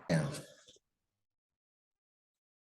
Yeah.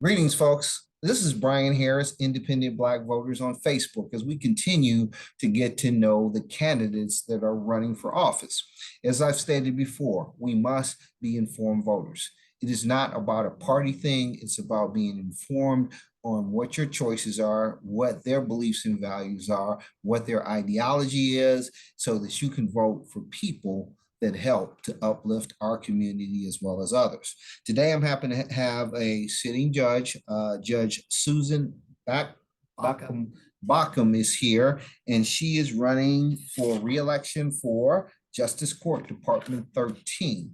Greetings, folks. This is Brian Harris, Independent Black Voters on Facebook, as we continue to get to know the candidates that are running for office. As I've stated before, we must be informed voters. It is not about a party thing. It's about being informed on what your choices are, what their beliefs and values are, what their ideology is, so that you can vote for people that help to uplift our community as well as others. Today, I'm happy to have a sitting judge, Judge Suzan Baucum. Baucum is here, and she is running for reelection for Justice Court Department 13.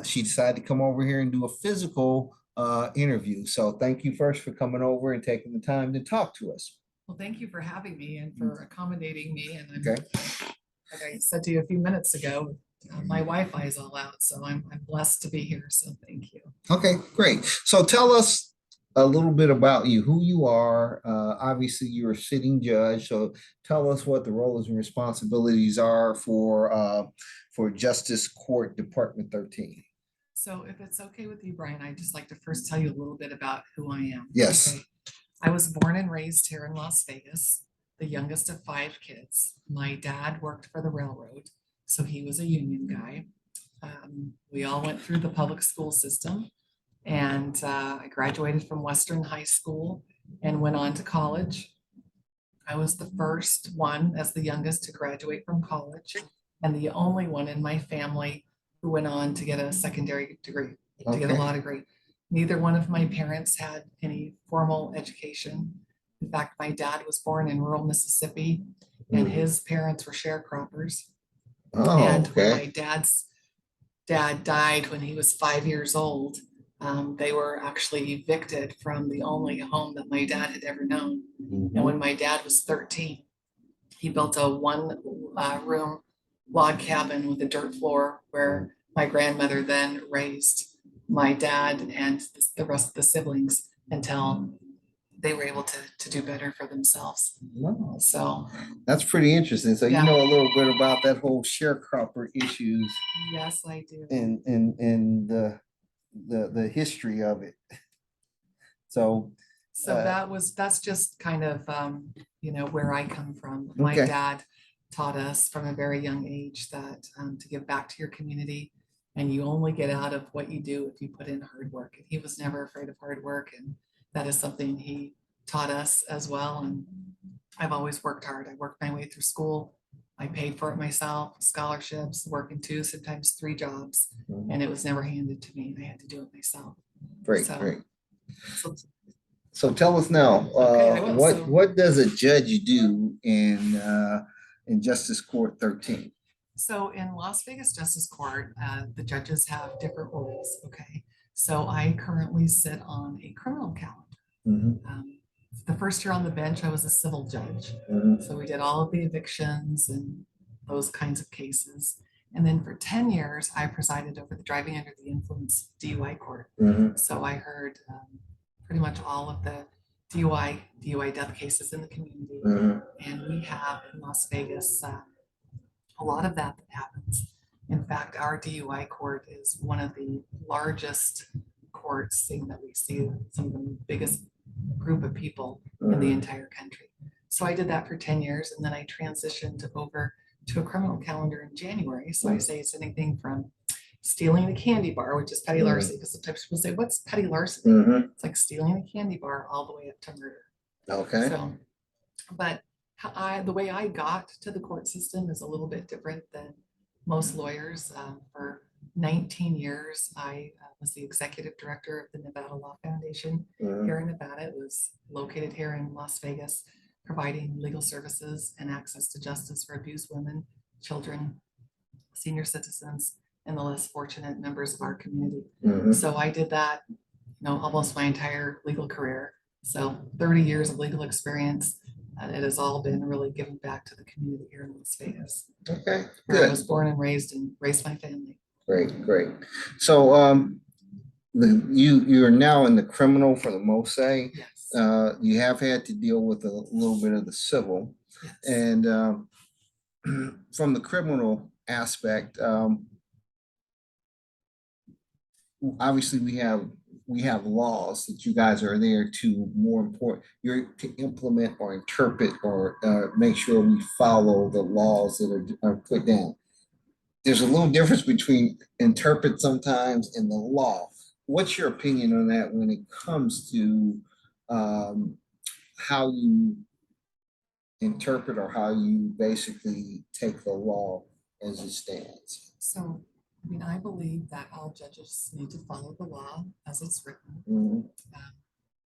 She decided to come over here and do a physical interview. So thank you first for coming over and taking the time to talk to us. Well, thank you for having me and for accommodating me. And Okay. like I said to you a few minutes ago, my Wi-Fi is all out, so I'm blessed to be here. So thank you. Okay, great. So tell us a little bit about you, who you are. Obviously, you're a sitting judge, so tell us what the roles and responsibilities are for Justice Court Department 13. So if it's okay with you, Brian, I'd just like to first tell you a little bit about who I am. Yes. Okay. I was born and raised here in Las Vegas, the youngest of 5 kids. My dad worked for the railroad, so he was a union guy. We all went through the public school system, and I graduated from Western High School and went on to college. I was the first one, as the youngest, to graduate from college, and the only one in my family who went on to get a secondary degree, to get a law degree. Neither one of my parents had any formal education. In fact, my dad was born in rural Mississippi, and his parents were sharecroppers. Oh, And when okay. my dad's dad died when he was 5 years old, they were actually evicted from the only home that my dad had ever known. And when my dad was 13, he built a one-room log cabin with a dirt floor where my grandmother then raised my dad and the rest of the siblings until they were able to do better for themselves. Wow. So That's pretty interesting. So Yeah. you know a little bit about that whole sharecropper issues yes, I do. and the history of it. So So that's just kind of where I come from. My Okay. dad taught us from a very young age that to give back to your community, and you only get out of what you do if you put in hard work. And he was never afraid of hard work, and that is something he taught us as well. And I've always worked hard. I worked my way through school. I paid for it myself, scholarships, working 2, sometimes 3 jobs, and it was never handed to me. I had to do it myself. great, So- great. So So tell us now, Okay, I will. what does a judge do in Justice Court 13? So in Las Vegas Justice Court, the judges have different roles. Okay. So I currently sit on a criminal calendar. The first year on the bench, I was a civil judge. So we did all of the evictions and those kinds of cases. And then for 10 years, I presided over the driving under the influence DUI court. So I heard pretty much all of the DUI death cases in the community. And we have in Las Vegas a lot of that happens. In fact, our DUI court is one of the largest courts, seeing that we see some of the biggest group of people in the entire country. So I did that for 10 years, and then I transitioned over to a criminal calendar in January. So I say it's anything from stealing a candy bar, which is petty larceny, because sometimes people say, what's petty larceny? It's like stealing a candy bar all the way up to murder. Okay. So, but the way I got to the court system is a little bit different than most lawyers. For 19 years, I was the executive director of the Nevada Law Foundation here in Nevada. It was located here in Las Vegas, providing legal services and access to justice for abused women, children, senior citizens, and the less fortunate members of our community. So I did that, almost my entire legal career. So 30 years of legal experience. It has all been really given back to the community here in Las Vegas. Okay, where I good. was born and raised my family. Great, great. So you are now in the criminal for the most say. Yes. You have had to deal with a little bit of the civil. Yes. And from the criminal aspect, obviously we have laws that you guys are there to more important, you're to implement or interpret or make sure we follow the laws that are put down. There's a little difference between interpret sometimes and the law. What's your opinion on that when it comes to um, how you interpret or how you basically take the law as it stands? So, I mean, I believe that all judges need to follow the law as it's written. Mhm.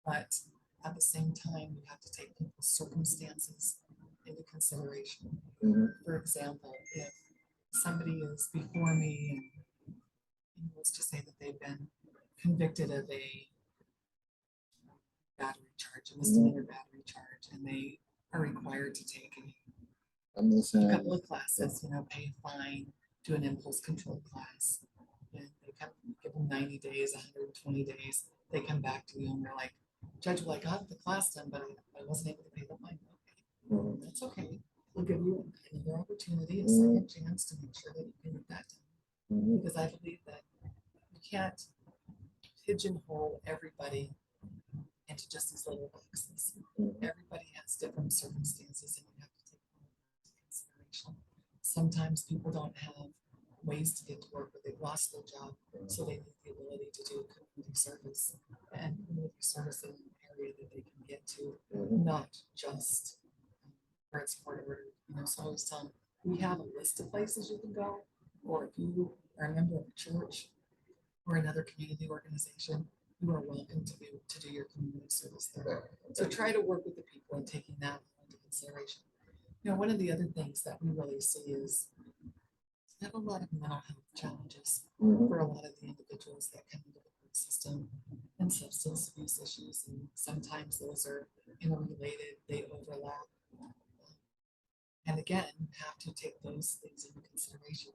But at the same time, you have to take people's circumstances into consideration. Mhm. For example, if somebody is before me and let's just say that they've been convicted of a battery charge, a misdemeanor battery charge, and they are required to take I'm a couple listening. of classes, pay a fine, do an impulse control class. And they come, give them 90 days, 120 days. They come back to you and they're like, Judge, well, I got the class done, but I wasn't able to pay the fine. Okay, Mhm. that's okay. We'll give you another opportunity, a Mhm. second chance to make sure that you can get that done. Mhm. Because I believe that you can't pigeonhole everybody into just these little boxes. Mhm. Everybody has different circumstances and you have to take them into consideration. Sometimes people don't have ways to get to work or they've lost their job, so they need the ability to do community service and community service in an area that they can get to, Mhm. not just where it's court ordered. So I always tell them, we have a list of places you can go, or if you are a member of a church or another community organization, you are welcome to do your community service there. So try to work with the people and taking that into consideration. One of the other things that we really see is we have a lot of mental health challenges Mhm. for a lot of the individuals that come into the court system and substance abuse issues. And sometimes those are interrelated, they overlap. And again, have to take those things into consideration.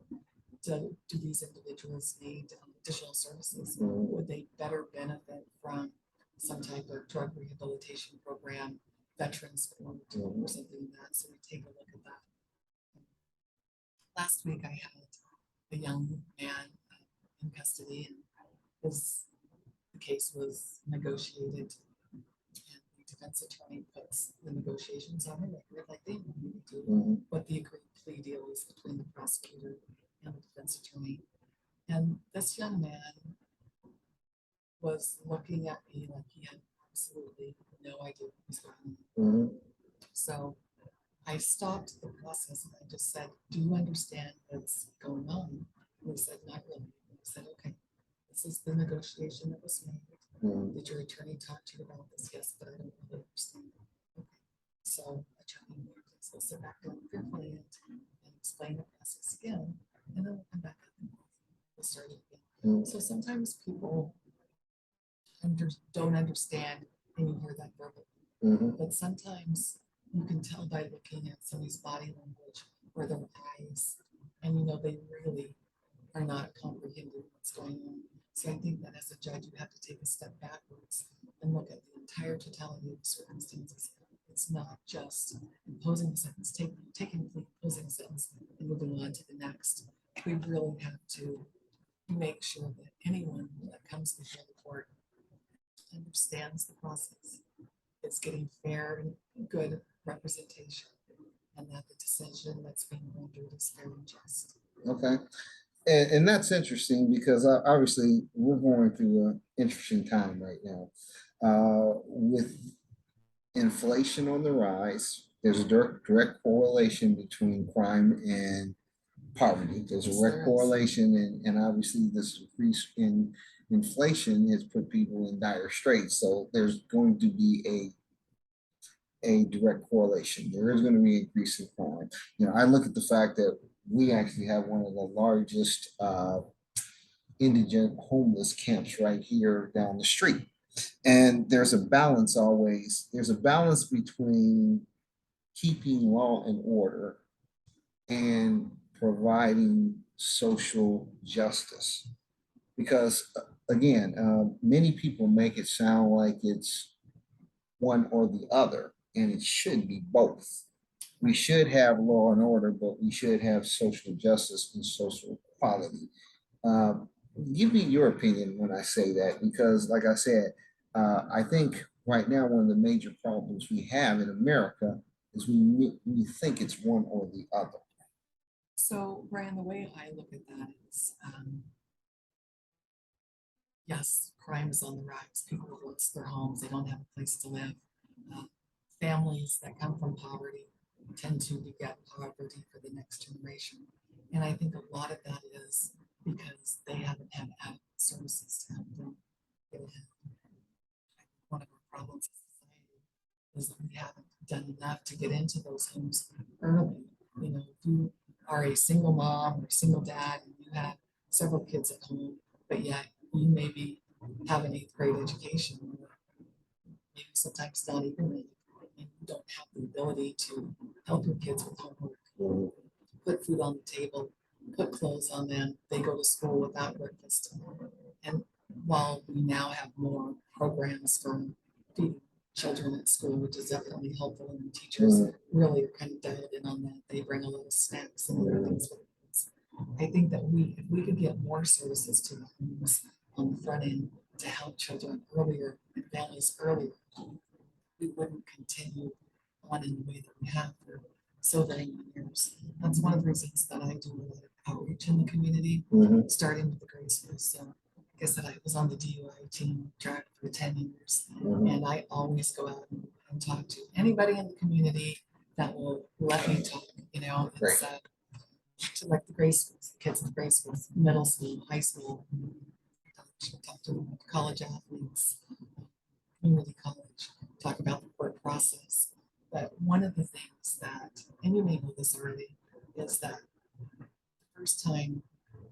Do these individuals need additional services? Would they better benefit from some type of drug rehabilitation program, veterans court, or something like that? So we take a look at that. Last week, I had a young man in custody, and the case was negotiated, and the defense attorney puts the negotiations on the record like they normally do. Mhm. What the agreed plea deal is between the prosecutor and the defense attorney. And this young man was looking at me like he had absolutely no idea what was going on. Mhm. So I stopped the process and I just said, do you understand what's going on? And he said, not really. And I said, okay, this is the negotiation that was made. Mhm. Did your attorney talk to you about this? Yes, but I don't really understand. Okay. So attorney, let's sit back down with your client and explain the process again. And then we'll come back up and we'll start it again. Mhm. So sometimes people don't understand and you hear that verbally. Mhm. But sometimes you can tell by looking at somebody's body language or their eyes, and they really are not comprehending what's going on. So I think that as a judge, you have to take a step backwards and look at the entire totality of the circumstances. It's not just imposing a sentence, taking the imposing a sentence and moving on to the next. We really have to make sure that anyone that comes before the court understands the process. It's getting fair and good representation, and that the decision that's being rendered is fair and just. Okay. And that's interesting because obviously we're going through an interesting time right now. With inflation on the rise, there's a direct correlation between crime and poverty. There's a direct correlation, and obviously this increase in inflation has put people in dire straits. So there's going to be a direct correlation. There is going to be an increase in crime. I look at the fact that we actually have one of the largest indigent homeless camps right here down the street. And there's a balance always. There's a balance between keeping law and order and providing social justice. Because again, many people make it sound like it's one or the other, and it should be both. We should have law and order, but we should have social justice and social equality. give me your opinion when I say that, because like I said, I think right now one of the major problems we have in America is we think it's one or the other. So, Brian, the way I look at that is, yes, crime is on the rise. People have lost their homes. They don't have a place to live. Uh, Families that come from poverty tend to beget poverty for the next generation. And I think a lot of that is because they haven't had adequate services to help them get ahead. One of our problems in society is that we haven't done enough to get into those homes early. You know, if you are a single mom or single dad and you have several kids at home, but yet you maybe have an eighth grade education, or maybe sometimes not even that, and you don't have the ability to help your kids with homework, put food on the table, put clothes on them, they go to school without breakfast. And while we now have more programs for feeding children at school, which is definitely helpful, and the teachers really are kind of dialed in on that. They bring a lot of snacks and other things for the kids. I think that if we could get more services to the homes on the front end to help children earlier and families earlier, we wouldn't continue on in the way that we have for so very many years. That's one of the reasons that I do a lot of outreach in the community, starting with the grade schools. So, like I said, I was on the DUI team track for 10 years, and I always go out and talk to anybody in the community that will let me talk. You know, it's to like the grade schools, kids in the grade schools, middle school, high school, talk to college athletes, community college, talk about the court process. But one of the things that, and you may know this already, is that the first time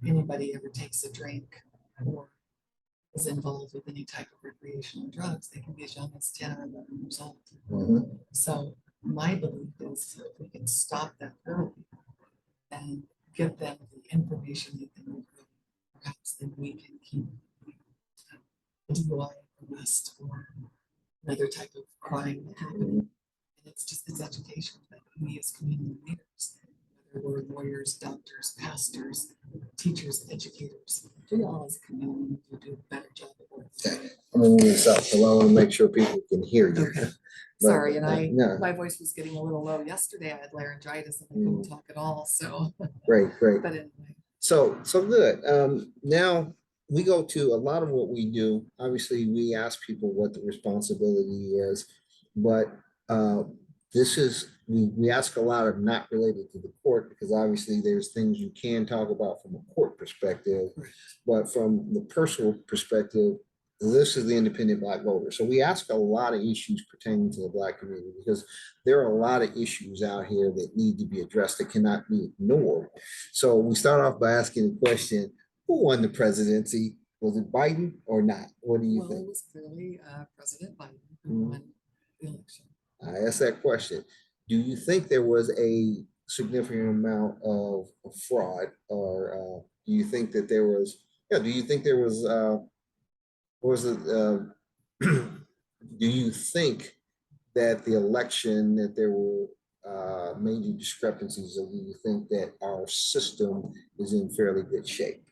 anybody ever takes a drink or is involved with any type of recreational drugs, they can be as young as 10 or 11 years old. So my belief is if we can stop that early and give them the information that they need, perhaps then we can keep DUI arrest or another type of crime that happened. And it's education that we as community leaders, whether we're lawyers, doctors, pastors, teachers, educators, we all as a community need to do a better job of work. Okay, I'm gonna move this up, so I want to make sure people can hear you. Okay. Sorry, and my voice was getting a little low yesterday. I had laryngitis and I couldn't talk at all. So great. But anyway. So good. Now we go to a lot of what we do. Obviously, we ask people what the responsibility is, but this is we ask a lot of not related to the court, because obviously there's things you can talk about from a court perspective, but from the personal perspective, this is the independent Black voter. So we ask a lot of issues pertaining to the Black community, because there are a lot of issues out here that need to be addressed that cannot be ignored. So we start off by asking the question, who won the presidency? Was it Biden or not? What do you think? It was clearly President Biden who won the election. I asked that question. Do you think there was a significant amount of fraud, or do you think that there was, do you think there was, do you think that the election, that there were major discrepancies, or do you think that our system is in fairly good shape?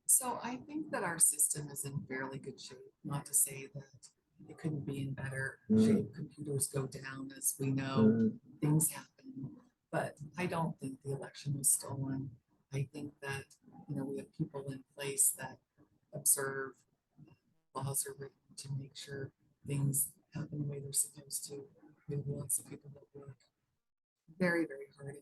So I think that our system is in fairly good shape, not to say that it couldn't be in better shape. Computers go down, as we know, things happen, but I don't think the election was stolen. I think that, you know, we have people in place that observe, laws are written to make sure things happen the way they're supposed to. We have lots of people that work very, very hard in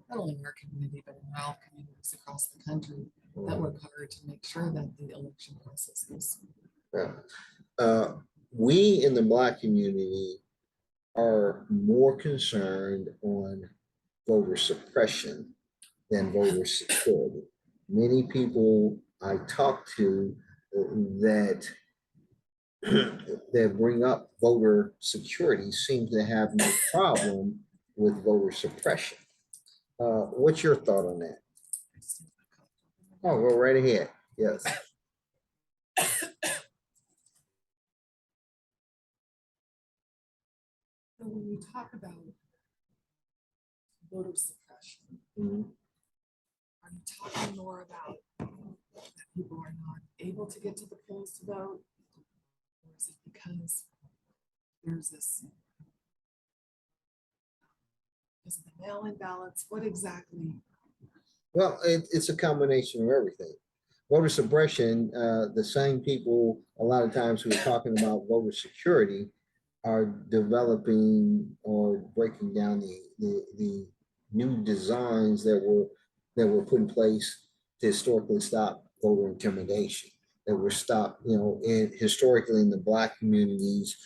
not only in our community, but in all communities across the country that work hard to make sure that the election process goes smooth. We in the Black community are more concerned on voter suppression than voter security. Many people I talk to that that bring up voter security seem to have no problem with voter suppression. What's your thought on that? Oh, go right ahead. Yes. So when you talk about voter suppression, are you talking more about people are not able to get to the polls to vote? Or is it because there's this, is it the mail-in ballots? What exactly? Well, it's a combination of everything. Voter suppression, the same people a lot of times who are talking about voter security are developing or breaking down the new designs that were put in place to historically stop voter intimidation, that were stopped, historically in the Black communities.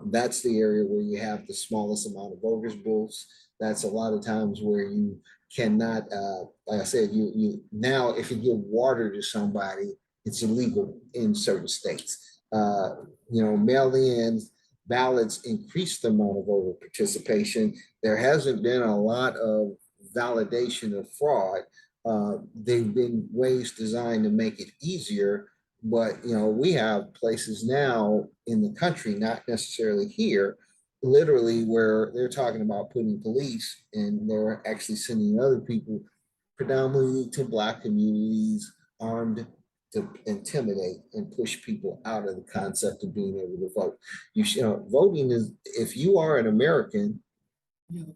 That's the area where you have the smallest amount of voters booths. That's a lot of times where you cannot, like I said, now if you give water to somebody, it's illegal in certain states. Mail-in ballots increase the amount of voter participation. There hasn't been a lot of validation of fraud. They've been ways designed to make it easier, but we have places now in the country, not necessarily here, literally where they're talking about putting police and they're actually sending other people, predominantly to Black communities, armed to intimidate and push people out of the concept of being able to vote. Voting is, if you are an American, you have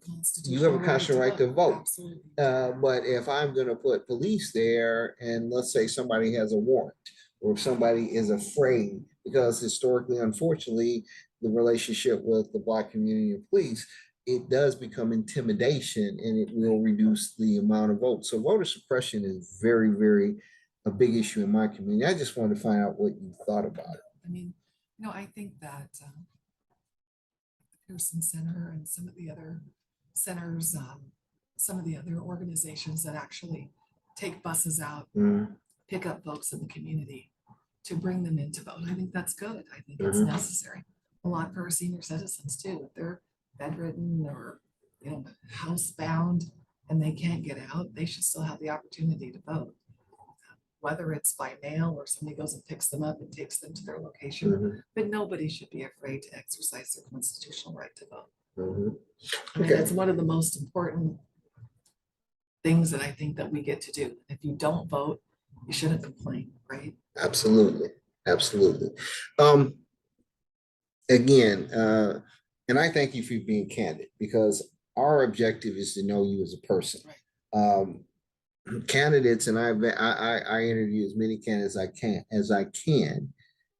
a constitutional right to vote. But if I'm going to put police there, and let's say somebody has a warrant, or if somebody is afraid, because historically, unfortunately, the relationship with the Black community and police, it does become intimidation, and it will reduce the amount of votes. So voter suppression is very, very a big issue in my community. I just wanted to find out what you thought about it. I mean, I think that the Pearson Center and some of the other centers, some of the other organizations that actually take buses out, pick up folks in the community to bring them in to vote. I think that's good. I think it's necessary. A lot for our senior citizens too. If they're bedridden or housebound and they can't get out, they should still have the opportunity to vote. Whether it's by mail or somebody goes and picks them up and takes them to their location, but nobody should be afraid to exercise their constitutional right to vote. I mean, it's one of the most important things that I think that we get to do. If you don't vote, you shouldn't complain, right? Absolutely. Absolutely. Again, and I thank you for being candid, because our objective is to know you as a person. Right. Candidates, and I interview as many candidates as I can.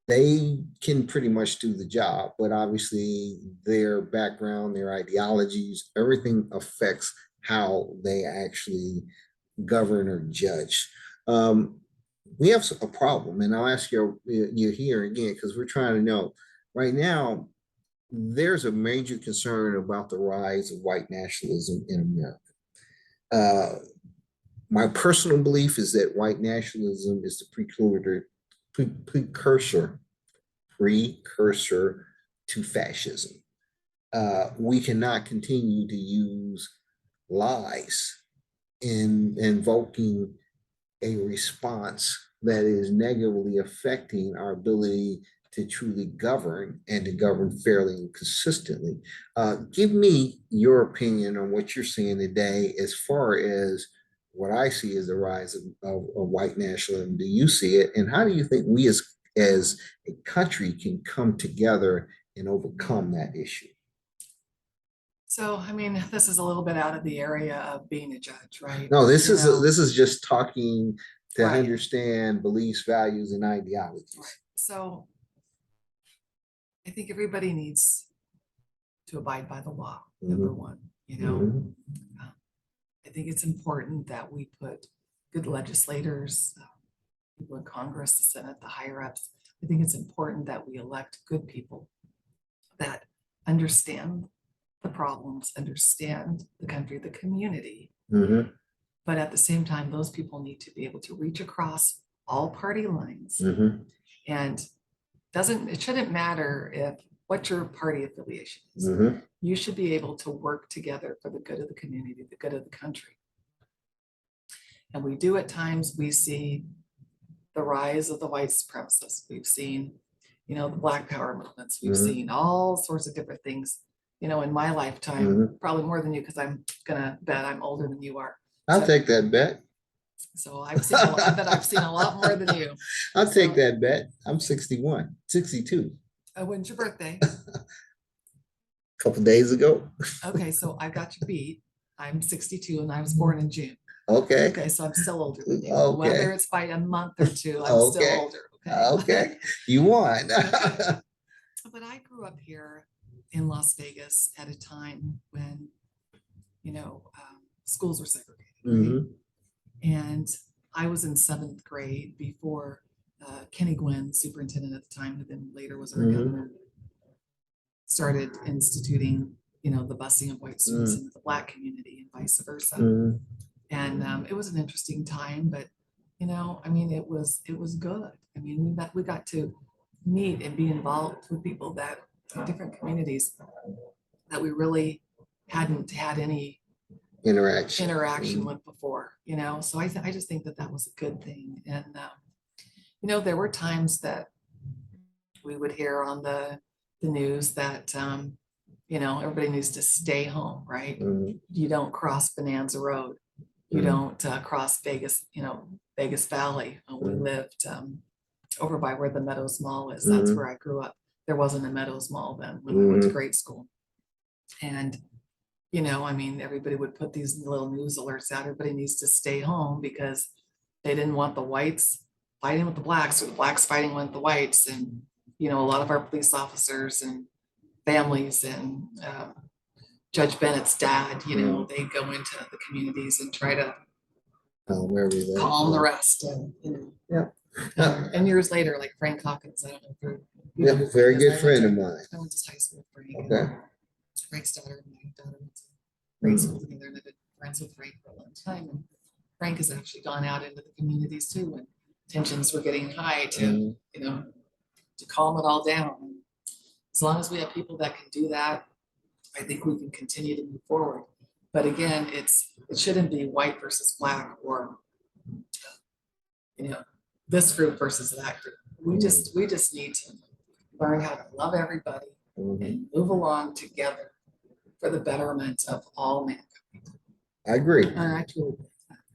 They can pretty much do the job, but obviously their background, their ideologies, everything affects how they actually govern or judge. We have a problem, and I'll ask you here again, because we're trying to know right now. There's a major concern about the rise of white nationalism in America. My personal belief is that white nationalism is the precursor to fascism. We cannot continue to use lies in invoking a response that is negatively affecting our ability to truly govern and to govern fairly and consistently. Give me your opinion on what you're seeing today as far as what I see as the rise of white nationalism. Do you see it? And how do you think we as a country can come together and overcome that issue? So, I mean, this is a little bit out of the area of being a judge, right? No, this is just talking to understand beliefs, values, and ideologies. Right. So I think everybody needs to abide by the law, number one, I think it's important that we put good legislators, people in Congress, the Senate, the higher ups. I think it's important that we elect good people that understand the problems, understand the country, the community. But at the same time, those people need to be able to reach across all party lines. And it shouldn't matter what your party affiliation is. You should be able to work together for the good of the community, the good of the country. And we do at times, we see the rise of the white supremacists. We've seen, the Black Power movements. We've seen all sorts of different things, in my lifetime, probably more than you, because I'm gonna bet I'm older than you are. I'll take that bet. So I bet I've seen a lot more than you. I'll take So- that bet. I'm 61, 62. When's your birthday? A couple days ago. Okay, so I got you beat. I'm 62 and I was born in June. Okay. Okay, so I'm still older than you. Okay. Whether it's by a month or two, I'm still Okay. older. Okay. Okay. You won. But I grew up here in Las Vegas at a time when, schools were segregated. Right? Mhm. And I was in seventh grade before Kenny Gwynn, superintendent at the time, who then later was our Mhm. governor, started instituting, the busing of white students into the Black community and vice versa. Mhm. And it was an interesting time, but it was good. I mean, we got to meet and be involved with people that different communities that we really hadn't had any interaction with before, so I just think that was a good thing. And there were times that we would hear on the news that everybody needs to stay home, right? Mhm. You don't cross Bonanza Road, you don't cross Vegas, Vegas Valley. We lived over by where the Meadows Mall is. That's where I grew up. There wasn't a Meadows Mall then when I went to grade school. And everybody would put these little news alerts out. Everybody needs to stay home because they didn't want the whites fighting with the blacks or the blacks fighting with the whites. And, a lot of our police officers and families and Judge Bennett's dad, they go into the communities and try to Where we live. calm the rest. And, Yeah. And years later, like Frank Hawkins, I don't know if you're. Yeah, very good friend of mine. I went to high school with Frank. Okay. And Frank's daughter and my daughter went to grade school together, and I've been friends with Frank for a long time. And Frank has actually gone out into the communities too when tensions were getting high to, to calm it all down. And as long as we have people that can do that, I think we can continue to move forward. But again, it shouldn't be white versus black or, this group versus that group. We just need to learn how to love everybody and move along together for the betterment of all mankind. I agree.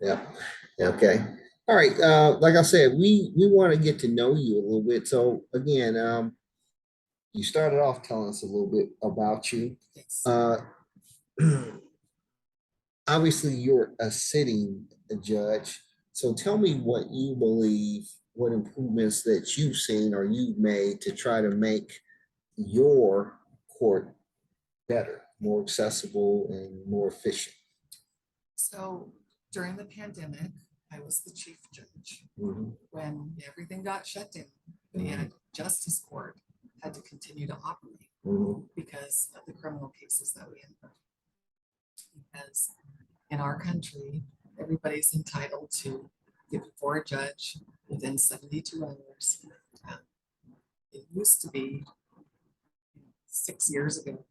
Yeah. Okay. All right. Like I said, we want to get to know you a little bit. So again, you started off telling us a little bit about you. Yes. Obviously, you're a sitting judge. So tell me what you believe, what improvements that you've seen or you've made to try to make your court better, more accessible, and more efficient. So during the pandemic, I was the chief judge. When everything got shut down, and justice court had to continue to operate because of the criminal cases that we had. Because in our country, everybody's entitled to get before a judge within 72 hours. It used to be 6 years ago.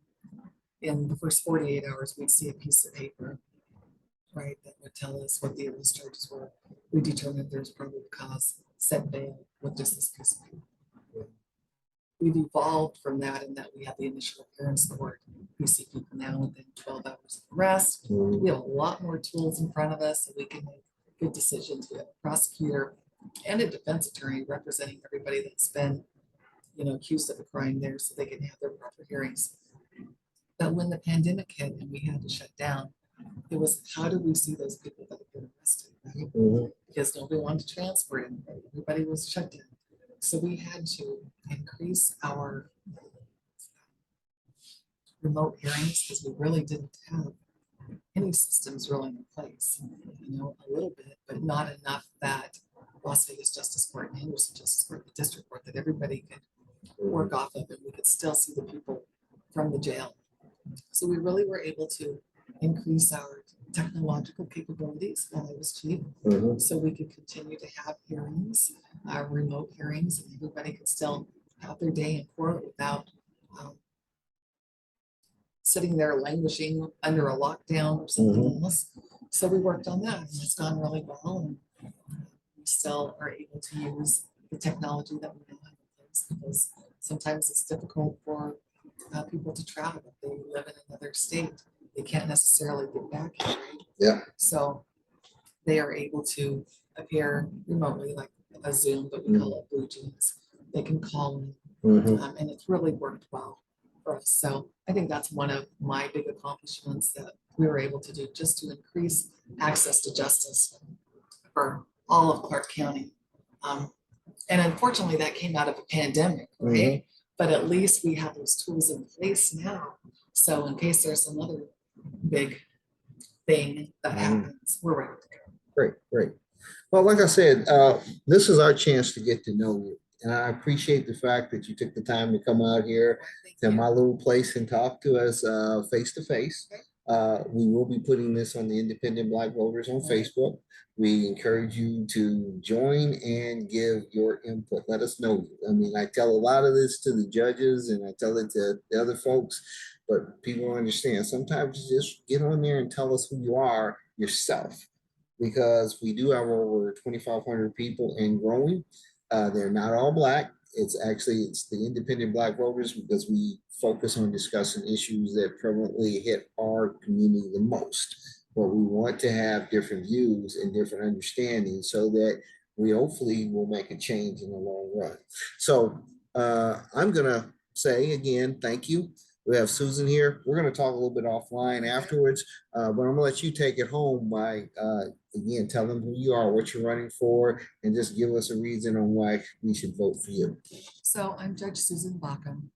In the first 48 hours, we'd see a piece of paper, right, that would tell us what the illness charges were. We determined there's probable cause, set bail with just this piece of paper. We've evolved from that in that we have the initial appearance court. We see people now within 12 hours of arrest. We have a lot more tools in front of us so we can make good decisions. We have a prosecutor and a defense attorney representing everybody that's been, accused of a crime there so they can have their proper hearings. But when the pandemic hit and we had to shut down, it was how do we see those people that have been arrested, right? Because nobody wanted to transport anybody. Everybody was shut down. So we had to increase our remote hearings because we really didn't have any systems really in place. A little bit, but not enough that Las Vegas Justice Court and Henderson Justice Court, the district court, that everybody could work off of, and we could still see the people from the jail. So we really were able to increase our technological capabilities while I was chief, so we could continue to have hearings, remote hearings, and everybody could still have their day in court without sitting there languishing under a lockdown or something else. So we worked on that, and it's gone really well. And we still are able to use the technology that we now have in place because sometimes it's difficult for people to travel if they live in another state. They can't necessarily get back here, right? Yeah. So they are able to appear remotely, like a Zoom, but we call it Blue Jeans. They can call in, and it's really worked well for us. So I think that's one of my big accomplishments that we were able to do, just to increase access to justice for all of Clark County. And unfortunately, that came out of a pandemic, right? But at least we have those tools in place now. So in case there's another big thing that happens, we're ready to go. Great, great. Well, like I said, this is our chance to get to know you. And I appreciate the fact that you took the time to come out here to my little place and talk to us face to face. We will be putting this on the Independent Black Voters on Facebook. We encourage you to join and give your input. Let us know. I mean, I tell a lot of this to the judges and I tell it to the other folks, but people understand. Sometimes you just get on there and tell us who you are yourself, because we do have over 2,500 people and growing. They're not all Black. It's the Independent Black Voters, because we focus on discussing issues that prevalently hit our community the most. But we want to have different views and different understandings so that we hopefully will make a change in the long run. So I'm gonna say again, thank you. We have Suzan here. We're going to talk a little bit offline afterwards, but I'm going to let you take it home by, again, tell them who you are, what you're running for, and just give us a reason on why we should vote for you. So I'm Judge Suzan Baucum.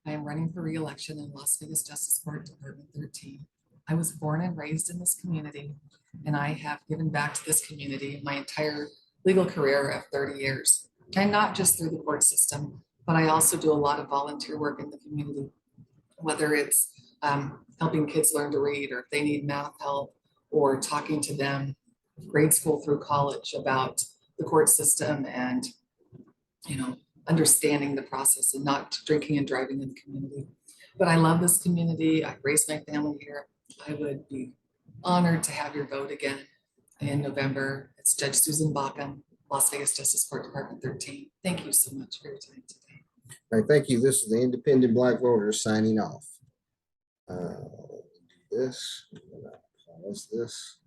I am running for re-election in Las Vegas Justice Court Department 13. I was born and raised in this community, and I have given back to this community my entire legal career of 30 years. And not just through the court system, but I also do a lot of volunteer work in the community, whether it's helping kids learn to read, or if they need math help, or talking to them grade school through college about the court system and, understanding the process and not drinking and driving in the community. But I love this community. I raised my family here. I would be honored to have your vote again in November. It's Judge Suzan Baucum, Las Vegas Justice Court Department 13. Thank you so much for your time today. All right, thank you. This is the Independent Black Voters signing off. Do this. I'm gonna pause this.